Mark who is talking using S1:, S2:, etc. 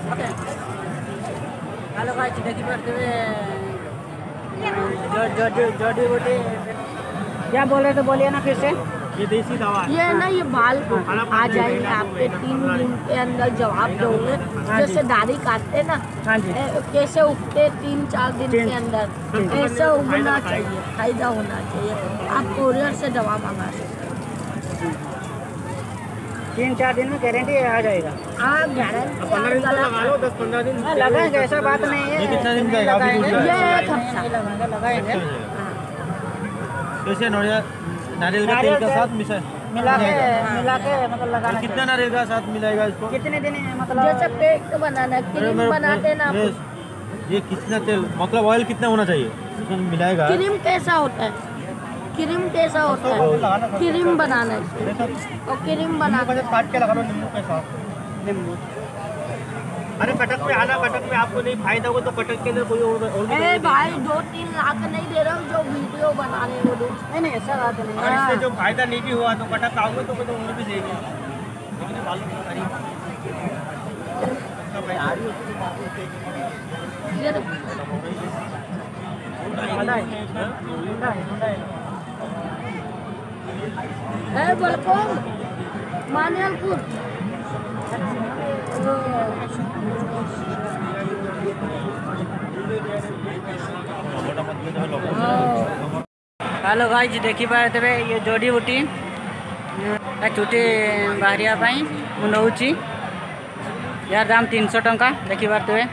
S1: Hello guys देखी पाते जड़ी बूटी क्या बोल रहे थे, बोलिए ना फिर से।
S2: ये देसी दवा है।
S3: ये ना ये बाल आ जाएंगे आपके 3 दिन के अंदर जवाब दोगे। जैसे दाढ़ी काटते ना,
S1: हाँ जी,
S3: कैसे उगते 3-4 दिन के अंदर ऐसे उगना चाहिए, फायदा होना चाहिए। आप कोरियर से दवा मंगा सकते हैं।
S1: 3-4 दिन में गारंटी आ जाएगा।
S3: हाँ गारंटी
S2: 15 दिन लगा लो, 10-15 दिन
S1: लगाएंगे, ऐसा बात नहीं है।
S2: ये कितना दिन का है?
S3: ये एक हफ्ता
S1: लगाएंगे
S2: कैसे नारियल का तेल के साथ
S1: मिला के मतलब लगाना।
S2: कितना नारियल का साथ मिलाएगा इसको?
S1: कितने दिन मतलब
S3: जैसे पेस्ट बनाना, क्रीम बनाते ना।
S2: ये कितना तेल मतलब ऑयल कितना होना चाहिए इसमें मिलाएगा?
S3: क्रीम कैसा होता है? क्रीम कैसा होता है? क्रीम बनाना है और क्रीम बना
S2: काट के लगा लो नींबू के साथ।
S1: नींबू।
S2: अरे कटक में आना, कटक में आपको नहीं फायदा होगा तो कटक के अंदर कोई और
S3: ए भाई 2-3 लाख नहीं दे रहा हूँ जो वीडियो बना रहे हो लोग।
S1: नहीं ऐसा बात नहीं
S2: और
S1: है।
S2: इससे जो फायदा नहीं भी हुआ तो कटक आओगे तो और भी देगी।
S3: ये तो है बलकोम मानियालपुर।
S1: हेलो गाइस देखी पारे ये जड़ी बूटी चुटी बाहरिया मुझे यार दाम 300 टंका देखी पारे।